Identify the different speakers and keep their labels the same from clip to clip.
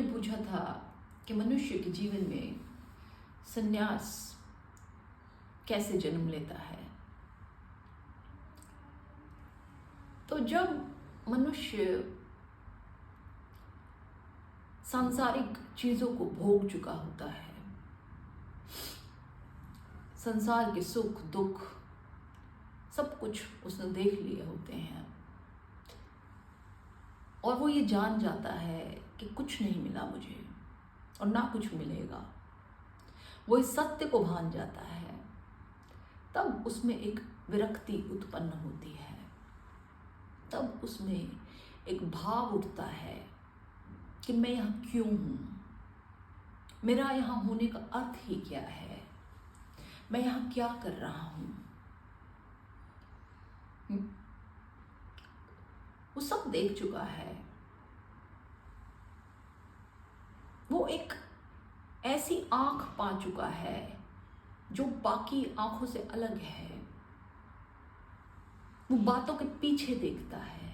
Speaker 1: पूछा था कि मनुष्य के जीवन में संन्यास कैसे जन्म लेता है, तो जब मनुष्य सांसारिक चीजों को भोग चुका होता है, संसार के सुख दुख सब कुछ उसने देख लिए होते हैं, और वो ये जान जाता है कि कुछ नहीं मिला मुझे और ना कुछ मिलेगा, वो इस सत्य को भान जाता है, तब उसमें एक विरक्ति उत्पन्न होती है। तब उसमें एक भाव उठता है कि मैं यहाँ क्यों हूँ, मेरा यहाँ होने का अर्थ ही क्या है, मैं यहाँ क्या कर रहा हूँ। वो सब देख चुका है। वो एक ऐसी आंख पा चुका है जो बाकी आंखों से अलग है। वो बातों के पीछे देखता है,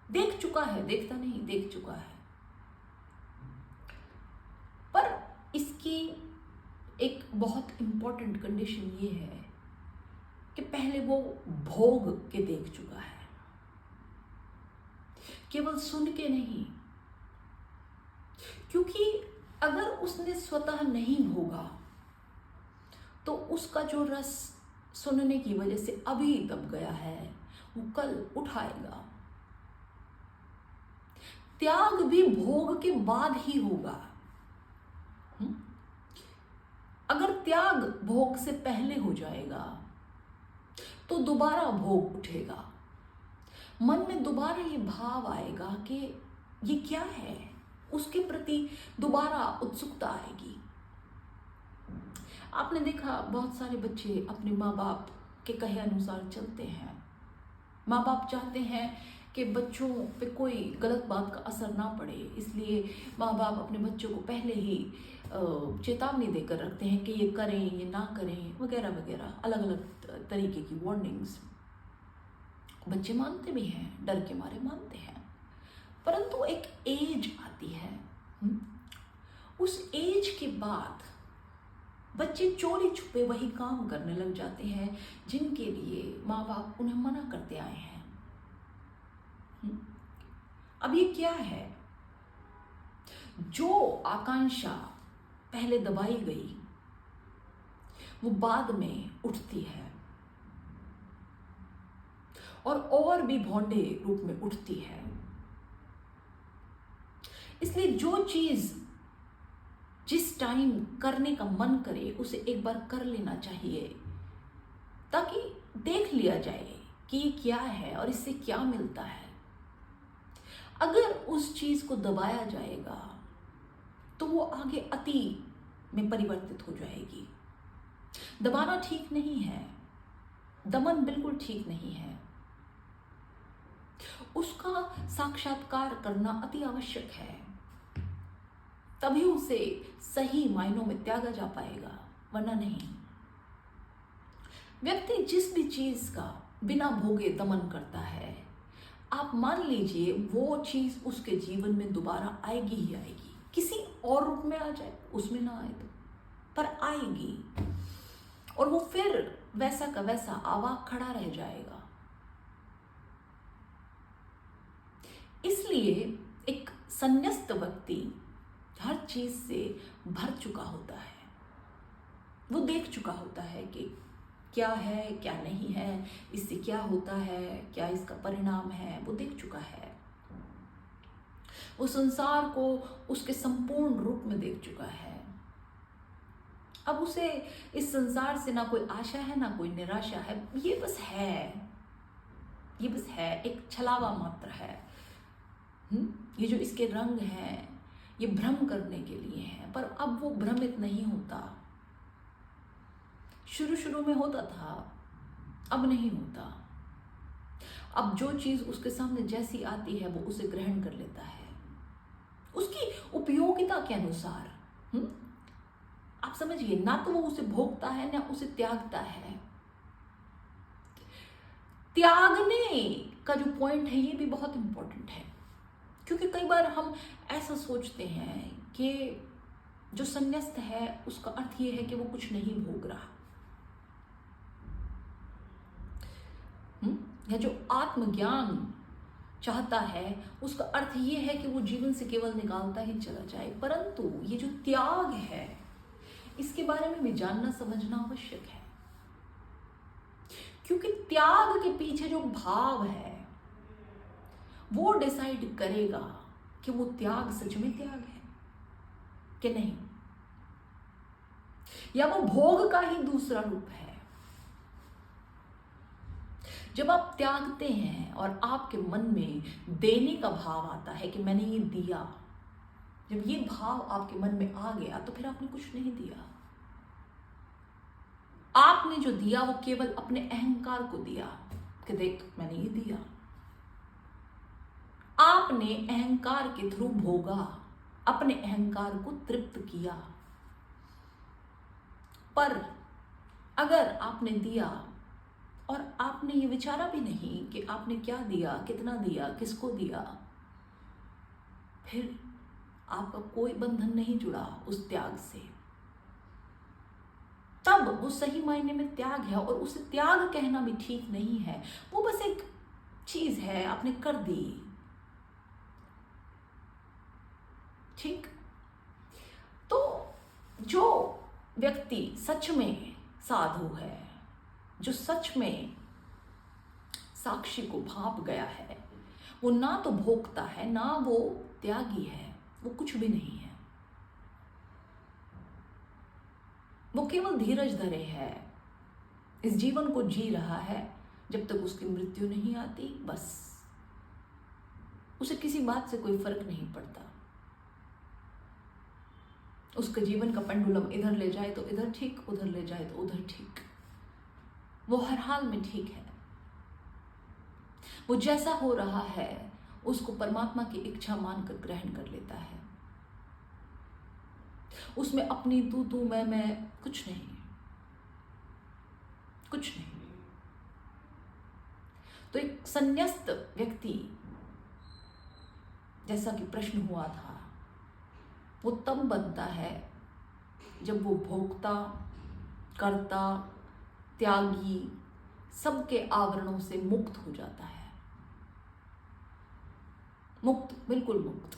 Speaker 1: देख चुका है, देखता नहीं, देख चुका है। पर इसकी एक बहुत इंपॉर्टेंट कंडीशन ये है कि पहले वो भोग के देख चुका है, केवल सुन के नहीं। क्योंकि अगर उसने स्वतः नहीं भोगा तो उसका जो रस सुनने की वजह से अभी दब गया है वो कल उठाएगा। त्याग भी भोग के बाद ही होगा। अगर त्याग भोग से पहले हो जाएगा तो दोबारा भोग उठेगा, मन में दोबारा ये भाव आएगा कि ये क्या है, उसके प्रति दोबारा उत्सुकता आएगी। आपने देखा बहुत सारे बच्चे अपने माँ बाप के कहे अनुसार चलते हैं। माँ बाप चाहते हैं कि बच्चों पे कोई गलत बात का असर ना पड़े, इसलिए माँ बाप अपने बच्चों को पहले ही चेतावनी देकर रखते हैं कि ये करें, ये ना करें, वगैरह वगैरह, अलग अलग तरीके की वार्निंग्स। बच्चे मानते भी हैं, डर के मारे मानते हैं। परंतु एक एज आती है, उस एज के बाद बच्चे चोरी छुपे वही काम करने लग जाते हैं जिनके लिए माँ बाप उन्हें मना करते आए हैं। अब ये क्या है? जो आकांक्षा पहले दबाई गई वो बाद में उठती है और भी भौंडे रूप में उठती है। इसलिए जो चीज जिस टाइम करने का मन करे उसे एक बार कर लेना चाहिए, ताकि देख लिया जाए कि ये क्या है और इससे क्या मिलता है। अगर उस चीज को दबाया जाएगा तो वो आगे अति में परिवर्तित हो जाएगी। दबाना ठीक नहीं है, दमन बिल्कुल ठीक नहीं है। उसका साक्षात्कार करना अति आवश्यक है, तभी उसे सही मायनों में त्यागा जा पाएगा, वरना नहीं। व्यक्ति जिस भी चीज का बिना भोगे दमन करता है, आप मान लीजिए वो चीज उसके जीवन में दोबारा आएगी ही आएगी। किसी और रूप में आ जाए, उसमें ना आए तो, पर आएगी, और वो फिर वैसा का वैसा आवाक खड़ा रह जाएगा। इसलिए एक संन्यस्त व्यक्ति हर चीज से भर चुका होता है। वो देख चुका होता है कि क्या है, क्या नहीं है, इससे क्या होता है, क्या इसका परिणाम है, वो देख चुका है। वो संसार को उसके संपूर्ण रूप में देख चुका है। अब उसे इस संसार से ना कोई आशा है ना कोई निराशा है। ये बस है, एक छलावा मात्र है। ये जो इसके रंग हैं ये भ्रम करने के लिए हैं, पर अब वो भ्रमित नहीं होता। शुरू में होता था, अब नहीं होता। अब जो चीज उसके सामने जैसी आती है वो उसे ग्रहण कर लेता है, उसकी उपयोगिता के अनुसार। आप समझिए, ना तो वो उसे भोगता है ना उसे त्यागता है। त्यागने का जो पॉइंट है ये भी बहुत इंपॉर्टेंट है। क्योंकि कई बार हम ऐसा सोचते हैं कि जो संन्यास्त है उसका अर्थ ये है कि वो कुछ नहीं भोग रहा, या जो आत्मज्ञान चाहता है उसका अर्थ ये है कि वो जीवन से केवल निकालता ही चला जाए। परंतु ये जो त्याग है इसके बारे में भी जानना समझना आवश्यक है, क्योंकि त्याग के पीछे जो भाव है वो डिसाइड करेगा कि वो त्याग सच में त्याग है कि नहीं, या वो भोग का ही दूसरा रूप है। जब आप त्यागते हैं और आपके मन में देने का भाव आता है कि मैंने ये दिया, जब ये भाव आपके मन में आ गया तो फिर आपने कुछ नहीं दिया। आपने जो दिया वो केवल अपने अहंकार को दिया कि देख मैंने ये दिया। आपने अहंकार के थ्रू भोगा, अपने अहंकार को तृप्त किया। पर अगर आपने दिया और आपने ये विचारा भी नहीं कि आपने क्या दिया, कितना दिया, किसको दिया, फिर आपका कोई बंधन नहीं जुड़ा उस त्याग से। तब वो सही मायने में त्याग है, और उसे त्याग कहना भी ठीक नहीं है। वो बस एक चीज है, आपने कर दी, ठीक। तो जो व्यक्ति सच में साधु है, जो सच में साक्षी को भाप गया है, वो ना तो भोगता है ना वो त्यागी है, वो कुछ भी नहीं है। वो केवल धीरज धरे है, इस जीवन को जी रहा है जब तक उसकी मृत्यु नहीं आती। बस उसे किसी बात से कोई फर्क नहीं पड़ता। उसके जीवन का पेंडुलम इधर ले जाए तो इधर ठीक, उधर ले जाए तो उधर ठीक, वो हर हाल में ठीक है। वो जैसा हो रहा है उसको परमात्मा की इच्छा मानकर ग्रहण कर लेता है। उसमें अपनी तू मैं कुछ नहीं, कुछ नहीं। तो एक संन्यास्त व्यक्ति, जैसा कि प्रश्न हुआ था, वो तब बनता है जब वो भोक्ता, कर्ता, त्यागी सबके आवरणों से मुक्त हो जाता है। मुक्त, बिल्कुल मुक्त।